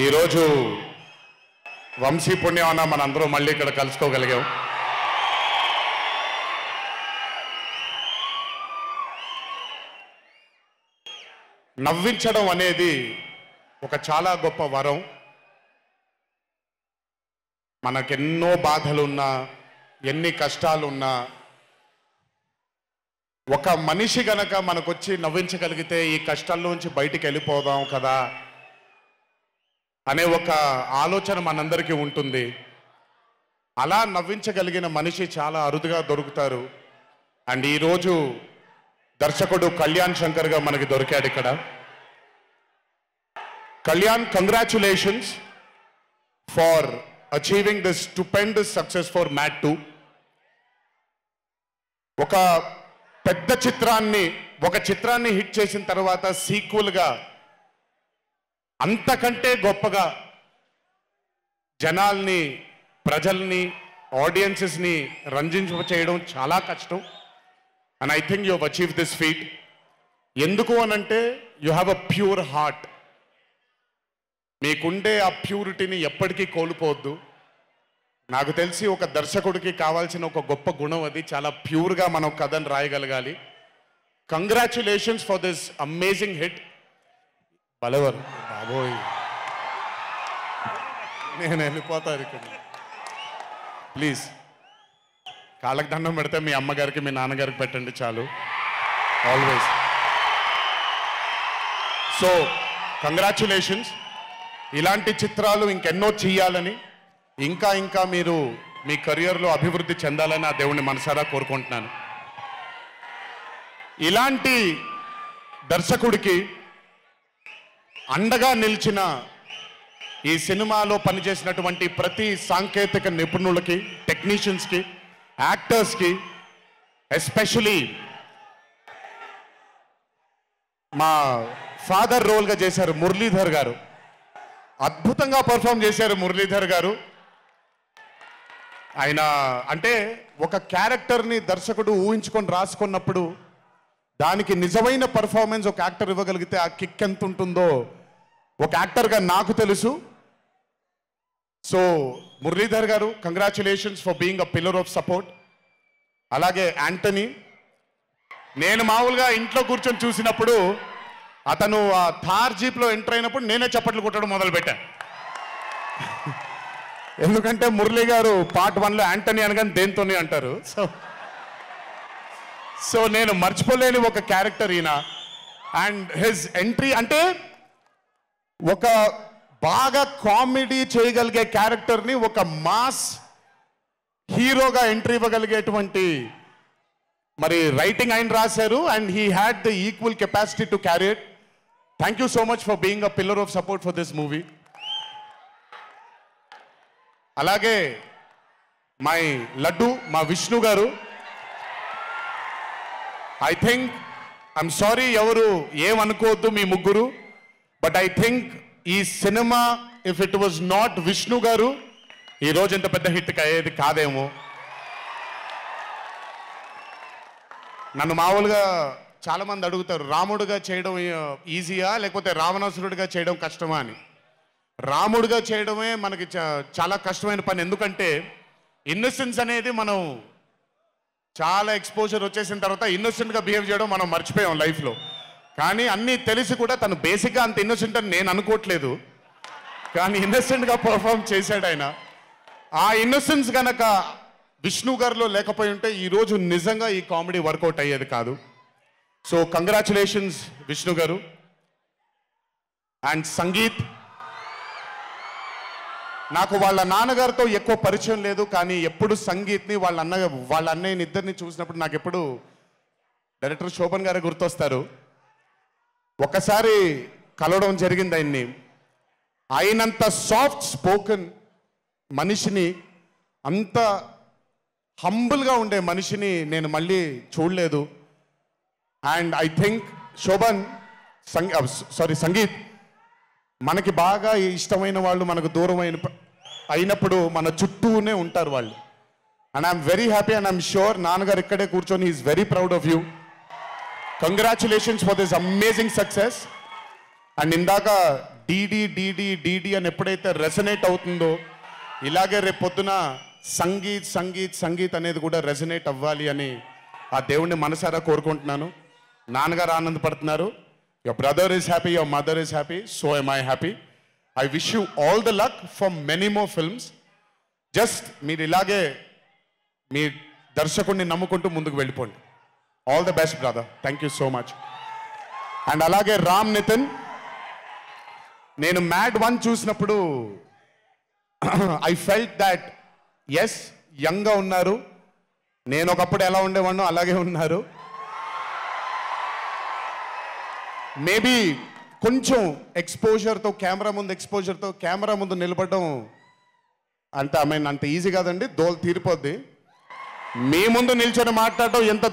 ఈరోజు వంశీ పుణ్యమాన మనందరూ మళ్ళీ ఇక్కడ కలుసుకోగలిగాం. నవ్వించడం అనేది ఒక చాలా గొప్ప వరం. మనకెన్నో బాధలున్నా, ఎన్ని కష్టాలున్నా, ఒక మనిషి గనక మనకొచ్చి నవ్వించగలిగితే ఈ కష్టాల్లోంచి బయటికి వెళ్ళిపోదాం కదా అనే ఒక ఆలోచన మనందరికీ ఉంటుంది. అలా నవ్వించగలిగిన మనిషి చాలా అరుదుగా దొరుకుతారు. అండ్ ఈరోజు దర్శకుడు కళ్యాణ్ శంకర్గా మనకి దొరికాడు ఇక్కడ. Kalyan, congratulations far achieving this stupendous success for mad 2. ఒక పెద్ద చిత్రాన్ని హిట్ చేసిన తర్వాత సీక్వెల్గా అంతకంటే గొప్పగా జనాల్ని, ప్రజల్ని, ఆడియన్సెస్ని రంజింపచేయడం చాలా కష్టం. And I think you have achieve this feat. ఎందుకు అనంటే you have a pure heart. మీకుండే ఆ ప్యూరిటీని ఎప్పటికీ కోల్పోవద్దు. నాకు తెలిసి ఒక దర్శకుడికి కావాల్సిన ఒక గొప్ప గుణం అది. చాలా ప్యూర్గా మనం కథను రాయగలగాలి. Congratulations for this amazing hit. బలవర్ బాబోయ్, నేను వెళ్ళిపోతాను ఇక్కడ. ప్లీజ్ కాళ్ళకి దండం పెడితే మీ అమ్మగారికి, మీ నాన్నగారికి పెట్టండి చాలు. ఆల్వేస్. So congratulations. ఇలాంటి చిత్రాలు ఇంకెన్నో చెయ్యాలని, ఇంకా మీరు మీ కెరియర్లో అభివృద్ధి చెందాలని ఆ దేవుణ్ణి మనసారా కోరుకుంటున్నాను. ఇలాంటి దర్శకుడికి అండగా నిలిచిన ఈ సినిమాలో పనిచేసినటువంటి ప్రతి సాంకేతిక నిపుణులకి, టెక్నీషియన్స్కి, యాక్టర్స్కి, ఎస్పెషలీ మా ఫాదర్ రోల్గా చేశారు మురళీధర్ గారు. అద్భుతంగా పర్ఫామ్ చేశారు మురళీధర్ గారు. ఆయన అంటే ఒక క్యారెక్టర్ని దర్శకుడు ఊహించుకొని రాసుకున్నప్పుడు దానికి నిజమైన పర్ఫార్మెన్స్ ఒక యాక్టర్ ఇవ్వగలిగితే ఆ కిక్ ఎంత ఉంటుందో ఒక యాక్టర్గా నాకు తెలుసు. సో మురళీధర్ గారు, congratulations for being a pillar of support. అలాగే యాంటనీ, నేను మామూలుగా ఇంట్లో కూర్చొని చూసినప్పుడు అతను ఆ థార్ జీప్లో ఎంటర్ అయినప్పుడు నేనే చప్పట్లు కొట్టడం మొదలుపెట్టాను. ఎందుకంటే మురళీ గారు పార్ట్ 1లో యాంటనీ అనగానే దేంతోనే అంటారు. సో నేను మర్చిపోలేని ఒక క్యారెక్టర్ ఈయన. అండ్ హిజ్ ఎంట్రీ అంటే ఒక బాగా కామెడీ చేయగలిగే క్యారెక్టర్ని ఒక మాస్ హీరోగా ఎంట్రీ ఇవ్వగలిగేటువంటి మరి రైటింగ్ ఆయన రాశారు. And he had the equal capacity to carry it. Thank you so much for being a pillar of support for this movie. అలాగే మై లడ్డు, మా విష్ణు గారు. ఐ థింక్, ఐఎమ్ సారీ ఎవరు ఏమనుకోవద్దు మీ ముగ్గురు, బట్ ఐ థింక్ ఈ cinema if it was not Vishnu గారు ఈరోజు ఇంత పెద్ద హిట్ అయ్యేది కాదేమో. నన్ను మామూలుగా చాలామంది అడుగుతారు, రాముడుగా చేయడం ఈజీయా లేకపోతే రావణాసురుడిగా చేయడం కష్టమా అని. రాముడుగా చేయడమే మనకి చాలా కష్టమైన పని. ఎందుకంటే ఇన్నోసెన్స్ అనేది మనం చాలా ఎక్స్పోజర్ వచ్చేసిన తర్వాత ఇన్నోసెంట్గా బిహేవ్ చేయడం మనం మర్చిపోయాం లైఫ్లో. కానీ అన్నీ తెలిసి కూడా తను బేసిక్గా అంత ఇన్నోసెంట్ అని నేను అనుకోవట్లేదు, కానీ ఇన్నోసెంట్గా పర్ఫామ్ చేశాడు ఆయన. ఆ ఇన్నోసెన్స్ కనుక విష్ణు గారిలో లేకపోయి ఉంటే ఈరోజు నిజంగా ఈ కామెడీ వర్కౌట్ అయ్యేది కాదు. సో కంగ్రాచులేషన్స్ విష్ణు గారు. అండ్ సంగీత్, నాకు వాళ్ళ నాన్నగారితో ఎక్కువ పరిచయం లేదు, కానీ ఎప్పుడు సంగీత్ని వాళ్ళ అన్నయ్యని ఇద్దరిని చూసినప్పుడు నాకు ఎప్పుడు డైరెక్టర్ శోభన్ గారే గుర్తొస్తారు. ఒక్కసారి కలవడం జరిగింది ఆయన్ని. అయినంత సాఫ్ట్ స్పోకెన్ మనిషిని, అంత హంబుల్గా ఉండే మనిషిని నేను మళ్ళీ చూడలేదు. And I think Shobhan, Sangeet, మనకి బాగా ఇష్టమైన వాళ్ళు మనకు దూరం అయినప్పుడు మన చుట్టూనే ఉంటారు వాళ్ళు. And I'm very happy and I'm sure నాన్నగారు ఇక్కడే కూర్చొని is very proud of you. Congratulations for this amazing success. And ఇందాక డీడీ డీడీ డీడీ అని ఎప్పుడైతే రెసనేట్ అవుతుందో ఇలాగే రేపు పొద్దున సంగీత్ సంగీత్ సంగీత్ అనేది కూడా రెసనేట్ అవ్వాలి అని ఆ దేవుణ్ణి మనసారా కోరుకుంటున్నాను. నాన్నగారు ఆనందపడుతున్నారు. Your brother is happy, your mother is happy, so am I happy. I wish you all the luck for many more films. Just మీరు ఇలాగే మీ దర్శకుడిని నమ్ముకుంటూ ముందుకు వెళ్ళిపోండి. All the best brother. Thank you so much. And అలాగే రామ్ నితిన్, నేను mad 1 చూసినప్పుడు ఐ ఫెల్ట్ దాట్ ఎస్ యంగ్గా ఉన్నారు, నేను ఒకప్పుడు ఎలా ఉండేవాడినో అలాగే ఉన్నారు. మేబీ కొంచెం ఎక్స్పోజర్తో కెమెరా ముందు నిలబడడం అంత ఈజీ కాదండి, దోల తీరిపోద్ది. మీ ముందు నిల్చొని మాట్లాడడం ఎంత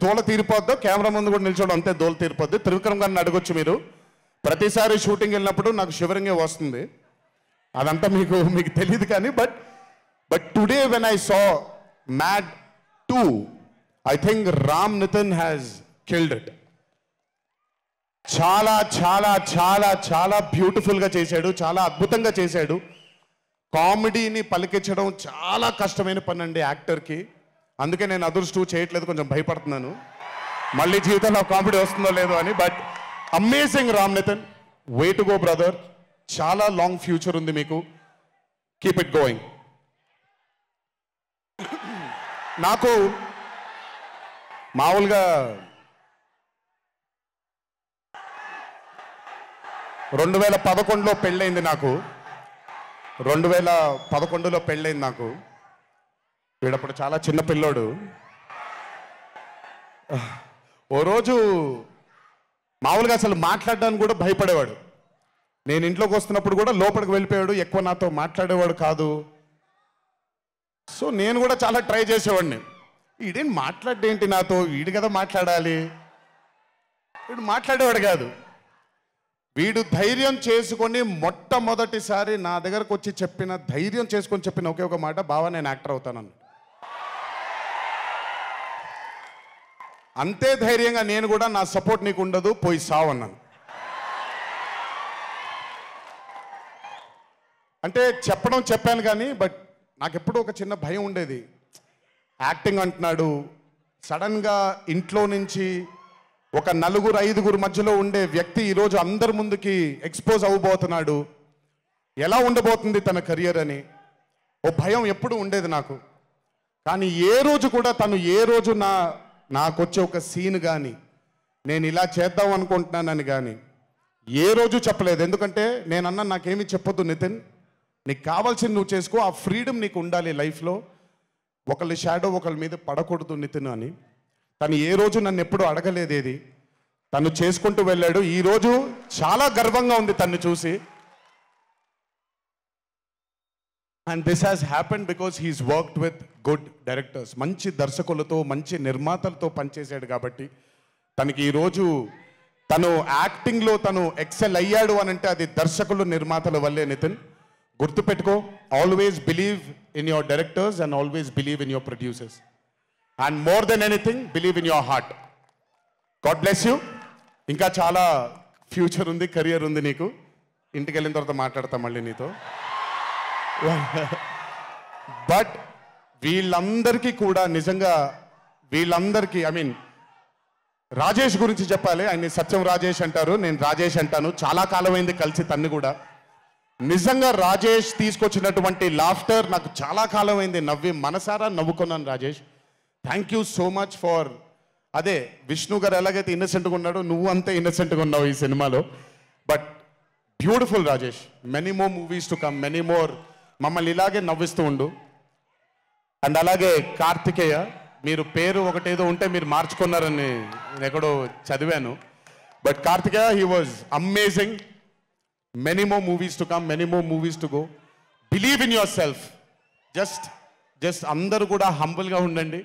దోల తీరిపోద్దో కెమెరా ముందు కూడా నిల్చోవడం అంతే దోల తీరిపోద్ది. త్రివిక్రమ్ గారిని అడగొచ్చు మీరు. ప్రతిసారి షూటింగ్ వెళ్ళినప్పుడు నాకు షివరింగే వస్తుంది, అదంతా మీకు తెలియదు కానీ but today when I saw mad 2 I think Ram Nitin has killed it. చాలా చాలా చాలా చాలా బ్యూటిఫుల్గా చేశాడు, చాలా అద్భుతంగా చేశాడు. కామెడీని పలికించడం చాలా కష్టమైన పని అండి యాక్టర్కి. అందుకే నేను అదర్స్ 2 చేయట్లేదు, కొంచెం భయపడుతున్నాను మళ్ళీ జీవితంలో కామెడీ వస్తుందో లేదో అని. But amazing Ram Nitin, way to go brother. చాలా లాంగ్ ఫ్యూచర్ ఉంది మీకు, కీప్ ఇట్ గోయింగ్. నాకు మామూలుగా 2011లో పెళ్ళైంది నాకు. 2011లో పెళ్ళైంది నాకు. వీడప్పుడు చాలా చిన్న పిల్లోడు. ఓ రోజు మామూలుగా అసలు మాట్లాడడానికి కూడా భయపడేవాడు. నేను ఇంట్లోకి వస్తున్నప్పుడు కూడా లోపలికి వెళ్ళిపోయాడు, ఎక్కువ నాతో మాట్లాడేవాడు కాదు. సో నేను కూడా చాలా ట్రై చేసేవాడిని. వీడేం మాట్లాడేంటి నాతో, వీడు కదా మాట్లాడాలి. వీడు మాట్లాడేవాడు కాదు. వీడు ధైర్యం చేసుకొని మొట్టమొదటిసారి నా దగ్గరకు వచ్చి ధైర్యం చేసుకొని చెప్పిన ఒకే ఒక మాట, బావా నేను యాక్టర్ అవుతానని. అంతే ధైర్యంగా నేను కూడా నా సపోర్ట్ నీకు ఉండదు, పోయి సావన్నాను. అంటే చెప్పాను కానీ బట్ నాకు ఎప్పుడూ ఒక చిన్న భయం ఉండేది. యాక్టింగ్ అంటున్నాడు, సడన్గా ఇంట్లో నుంచి ఒక 4-5 మధ్యలో ఉండే వ్యక్తి ఈరోజు అందరి ముందుకి ఎక్స్పోజ్ అవ్వబోతున్నాడు, ఎలా ఉండబోతుంది తన కెరియర్ అని ఓ భయం ఎప్పుడు ఉండేది నాకు. కానీ ఏ రోజు కూడా నాకు వచ్చే ఒక సీన్ కానీ నేను ఇలా చేద్దాం అనుకుంటున్నానని కానీ ఏ రోజు చెప్పలేదు. ఎందుకంటే నేనన్నా నాకేమీ చెప్పొద్దు నితిన్, నీకు కావాల్సింది నువ్వు చేసుకో, ఆ ఫ్రీడమ్ నీకు ఉండాలి లైఫ్లో, ఒకళ్ళ షాడో ఒకళ్ళ మీద పడకూడదు నితిన్ అని. తను ఏ రోజు నన్ను ఎప్పుడూ అడగలేదేది, తను చేసుకుంటూ వెళ్ళాడు. ఈరోజు చాలా గర్వంగా ఉంది తను చూసి. And this has happened because he's worked with good directors. మంచి దర్శకులతో మంచి నిర్మాతలతో పనిచేశాడు కాబట్టి తనకి ఈరోజు తను యాక్టింగ్లో తను ఎక్సెల్ అయ్యాడు అని అంటే అది దర్శకులు నిర్మాతల వల్లే నితిన్. గుర్తుపెట్టుకో, always believe in your directors and always believe in your producers. And more than anything believe in your heart. God bless you. ఇంకా చాలా ఫ్యూచర్ ఉంది, కెరియర్ ఉంది నీకు. ఇంటికి వెళ్ళిన తర్వాత మాట్లాడతా మళ్ళీ నీతో. బట్ వీళ్ళందరికీ కూడా నిజంగా రాజేష్ గురించి చెప్పాలి. ఆయన సత్యం రాజేష్ అంటారు, నేను రాజేష్ అంటాను. చాలా కాలమైంది కలిసి తన్ని కూడా. నిజంగా రాజేష్ తీసుకొచ్చినటువంటి లాఫ్టర్ నాకు చాలా కాలమైంది, మనసారా నవ్వుకున్నాను. Rajesh, thank you so much for అదే విష్ణు గారు ఎలాగైతే ఇన్నసెంట్గా ఉన్నాడో నువ్వు అంతే ఇన్నసెంట్గా ఉన్నావు ఈ సినిమాలో. But beautiful Rajesh. Many more movies to come, many more. మమ్మల్ని ఇలాగే నవ్విస్తూ ఉండు. అండ్ అలాగే కార్తికేయ, మీరు పేరు ఒకటేదో ఉంటే మీరు మార్చుకున్నారని నేను ఎక్కడో చదివాను. But Karthikeya, he was amazing. Many more movies to come, many more movies to go. Believe in yourself. Just అందరూ కూడా హంబుల్గా ఉండండి,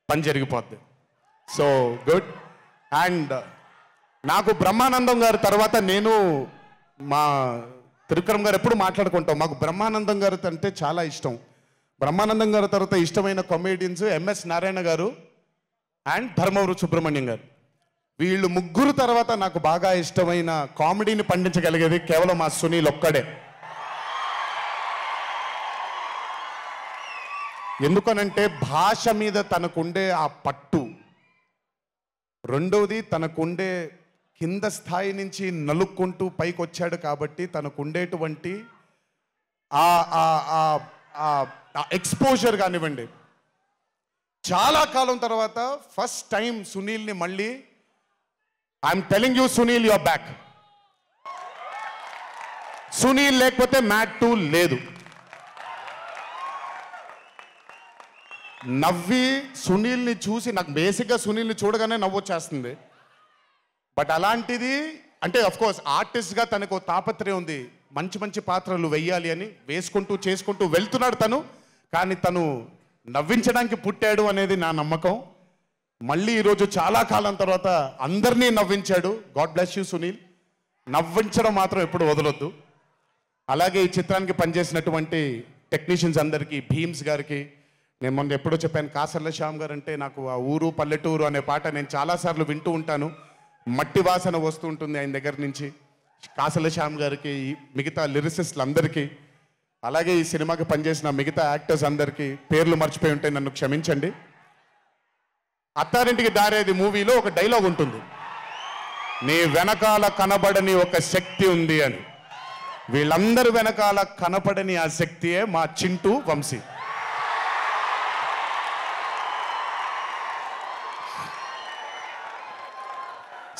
పని జరిగిపోద్ది. So good. అండ్ నాకు బ్రహ్మానందం గారి తర్వాత నేను మా త్రివిక్రమ్ గారు ఎప్పుడు మాట్లాడుకుంటాం. మాకు బ్రహ్మానందం గారు అంటే చాలా ఇష్టం. బ్రహ్మానందం గారి తర్వాత ఇష్టమైన కామెడియన్స్ ఎంఎస్ నారాయణ గారు అండ్ ధర్మవరం సుబ్రహ్మణ్యం గారు. వీళ్ళు ముగ్గురు తర్వాత నాకు బాగా ఇష్టమైన కామెడీని పండించగలిగేది కేవలం మా సునీల్ ఒక్కడే. ఎందుకనంటే భాష మీద తనకుండే ఆ పట్టు, రెండోది తనకుండే కింద స్థాయి నుంచి నలుక్కుంటూ పైకి వచ్చాడు కాబట్టి తనకుండేటువంటి ఎక్స్పోజర్ కానివ్వండి. చాలా కాలం తర్వాత ఫస్ట్ టైం సునీల్ని మళ్ళీ I'm telling you Sunil your back. Sunil లేకపోతే మ్యాట్ 2 లేదు. నవ్వి సునీల్ని చూసి నాకు బేసిక్గా సునీల్ని చూడగానే నవ్వొచ్చేస్తుంది. బట్ అలాంటిది అంటే అఫ్కోర్స్ ఆర్టిస్ట్గా తనకు తాపత్రయం ఉంది, మంచి మంచి పాత్రలు వెయ్యాలి అని వేసుకుంటూ చేసుకుంటూ వెళ్తున్నాడు తను. కానీ తను నవ్వించడానికి పుట్టాడు అనేది నా నమ్మకం. మళ్ళీ ఈరోజు చాలా కాలం తర్వాత అందరినీ నవ్వించాడు. God bless you Sunil. నవ్వించడం మాత్రం ఎప్పుడు వదలొద్దు. అలాగే ఈ చిత్రానికి పనిచేసినటువంటి టెక్నీషియన్స్ అందరికీ, భీమ్స్ గారికి, నేను మొన్న ఎప్పుడో చెప్పాను, కాసర్ల శ్యామ్ గారు అంటే నాకు ఆ ఊరు పల్లెటూరు అనే పాట నేను చాలాసార్లు వింటూ ఉంటాను. మట్టి వాసన వస్తూ ఉంటుంది ఆయన దగ్గర నుంచి. కాసర్ల శ్యామ్ గారికి, మిగతా లిరిసిస్టులు అందరికీ, అలాగే ఈ సినిమాకి పనిచేసిన మిగతా యాక్టర్స్ అందరికీ పేర్లు మర్చిపోయి ఉంటే నన్ను క్షమించండి. అత్తారింటికి దారేది మూవీలో ఒక డైలాగ్ ఉంటుంది, నీ వెనకాల కనబడని ఒక శక్తి ఉంది అని. వీళ్ళందరి వెనకాల కనపడని ఆ శక్తియే మా చింటూ వంశీ.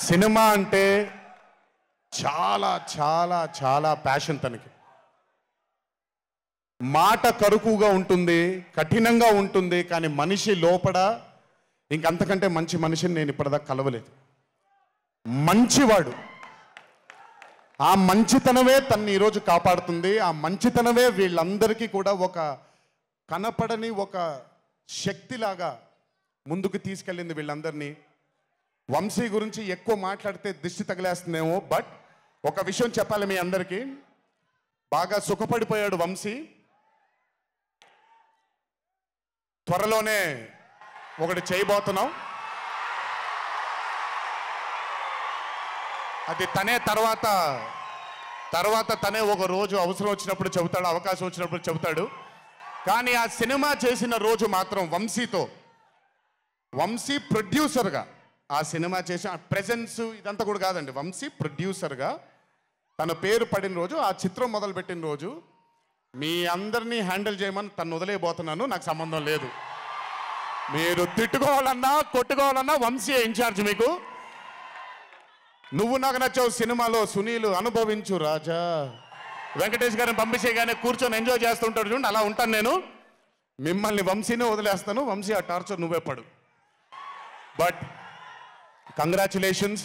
సినిమా అంటే చాలా చాలా చాలా ప్యాషన్ తనకి. మాట కరుకుగా ఉంటుంది, కఠినంగా ఉంటుంది, కానీ మనిషి లోపల ఇంకంతకంటే మంచి మనిషిని నేను ఇప్పటిదాకా కలవలేదు. మంచివాడు. ఆ మంచితనమే తన్ని ఈరోజు కాపాడుతుంది. ఆ మంచితనమే వీళ్ళందరికీ కూడా ఒక కనపడని ఒక శక్తిలాగా ముందుకు తీసుకెళ్ళింది వీళ్ళందరినీ. వంశీ గురించి ఎక్కువ మాట్లాడితే దిష్టి తగిలేస్తుందేమో, బట్ ఒక విషయం చెప్పాలి మీ అందరికీ. బాగా సుఖపడిపోయాడు వంశీ. త్వరలోనే ఒకటి చేయబోతున్నాం. అది తనే తర్వాత తనే ఒక రోజు అవసరం వచ్చినప్పుడు చెబుతాడు, అవకాశం వచ్చినప్పుడు చెబుతాడు. కానీ ఆ సినిమా చేసిన రోజు మాత్రం వంశీతో, వంశీ ప్రొడ్యూసర్గా ఆ సినిమా చేసి ఆ ప్రెజెన్స్ ఇదంతా కూడా కాదండి, వంశీ ప్రొడ్యూసర్గా తన పేరు పడిన రోజు, ఆ చిత్రం మొదలుపెట్టిన రోజు, మీ అందరినీ హ్యాండిల్ చేయమని తను వదిలేయబోతున్నాను, నాకు సంబంధం లేదు. మీరు తిట్టుకోవాలన్నా కొట్టుకోవాలన్నా వంశీ ఇన్ఛార్జ్ మీకు. నువ్వు నాకు నచ్చావు సినిమాలో సునీల్ అనుభవించు రాజా, వెంకటేష్ గారిని పంపించేగానే కూర్చొని ఎంజాయ్ చేస్తుంటాడు చూడండి, అలా ఉంటాను నేను. మిమ్మల్ని వంశీనే వదిలేస్తాను, వంశీ ఆ టార్చర్ నువ్వే పడు. But congratulations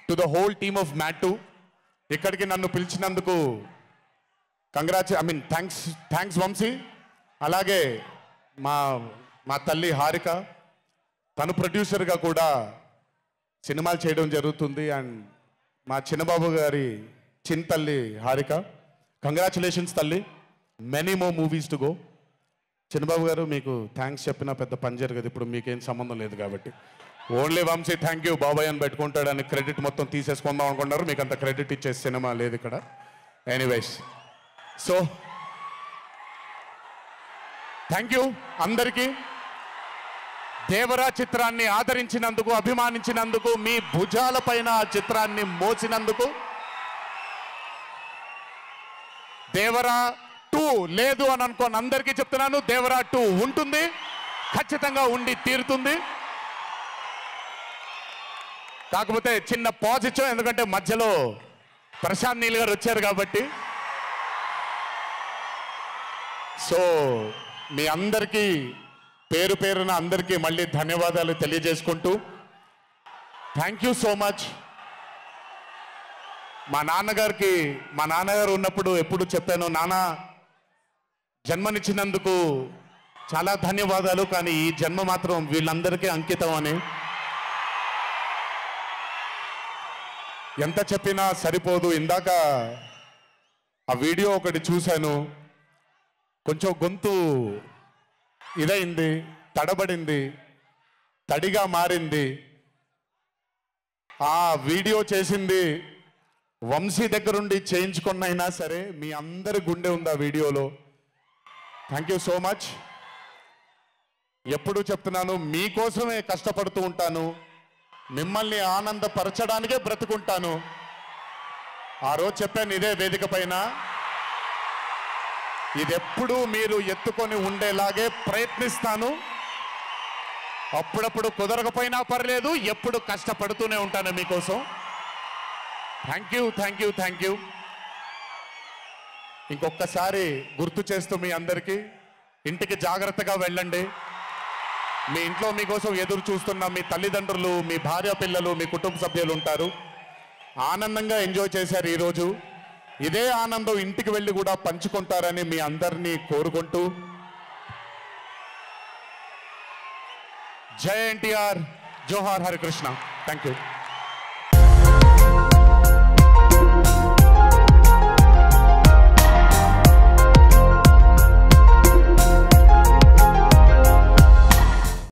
to the whole team of mad 2. ఇక్కడికి నన్ను పిలిచినందుకు థ్యాంక్స్ వంశీ. అలాగే మా తల్లి హారిక, తను ప్రొడ్యూసర్గా కూడా సినిమాలు చేయడం జరుగుతుంది. అండ్ మా చిన్నబాబు గారి తల్లి హారిక, కంగ్రాచులేషన్స్ తల్లి, many more movies to go. Chinnababu గారు మీకు థ్యాంక్స్ చెప్పినా పెద్ద పని జరగదు, ఇప్పుడు మీకేం సంబంధం లేదు కాబట్టి. ఓన్లీ వంశీ థ్యాంక్ యూ బాబాయ్ అని పెట్టుకుంటాడని క్రెడిట్ మొత్తం తీసేసుకుందాం అనుకుంటారు. మీకు అంత క్రెడిట్ ఇచ్చే సినిమా లేదు ఇక్కడ. ఎనీవేస్, సో థ్యాంక్ యూ అందరికీ. దేవరా చిత్రాన్ని ఆదరించినందుకు, అభిమానించినందుకు, మీ భుజాలపైన ఆ చిత్రాన్ని మోసినందుకు. దేవరా 2 లేదు అని అనుకోని అందరికీ చెప్తున్నాను, దేవరా 2 ఉంటుంది, ఖచ్చితంగా ఉండి తీరుతుంది. కాకపోతే చిన్న పాజ్ ఇచ్చాం, ఎందుకంటే మధ్యలో ప్రశాంత్ నీల్ గారు వచ్చారు కాబట్టి. సో మీ అందరికీ పేరు పేరున అందరికీ మళ్ళీ ధన్యవాదాలు తెలియజేసుకుంటూ, థ్యాంక్ యూ సో మచ్. మా నాన్నగారు ఉన్నప్పుడు ఎప్పుడు చెప్పాను, నాన్న జన్మనిచ్చినందుకు చాలా ధన్యవాదాలు, కానీ ఈ జన్మ మాత్రం వీళ్ళందరికీ అంకితం అని. ఎంత చెప్పినా సరిపోదు. ఇందాక ఆ వీడియో ఒకటి చూశాను, కొంచెం గొంతు ఇదైంది, తడబడింది, తడిగా మారింది. ఆ వీడియో చేసింది వంశీ దగ్గరుండి చేయించుకున్నైనా సరే మీ అందరి గుండె ఉంది ఆ వీడియోలో. Thank you so much. ఎప్పుడు చెప్తున్నాను, మీకోసమే కష్టపడుతూ ఉంటాను, మిమ్మల్ని ఆనందపరచడానికే బ్రతుకుంటాను. ఆ రోజు చెప్పాను ఇదే వేదిక పైన, ఇది ఎప్పుడు మీరు ఎత్తుకొని ఉండేలాగే ప్రయత్నిస్తాను. అప్పుడప్పుడు కుదరకపోయినా పర్లేదు, ఎప్పుడు కష్టపడుతూనే ఉంటాను మీకోసం. Thank you, thank you, thank you. ఇంకొకసారి గుర్తు చేస్తూ మీ అందరికీ, ఇంటికి జాగ్రత్తగా వెళ్ళండి. మీ ఇంట్లో మీకోసం ఎదురు చూస్తున్న మీ తల్లిదండ్రులు, మీ భార్య పిల్లలు, మీ కుటుంబ సభ్యులు ఉంటారు. ఆనందంగా ఎంజాయ్ చేశారు ఈరోజు. ఇదే ఆనందం ఇంటికి వెళ్ళి కూడా పంచుకుంటారని మీ అందరినీ కోరుకుంటూ, జై ఎన్టీఆర్, జోహార్ హరికృష్ణ. Thank you.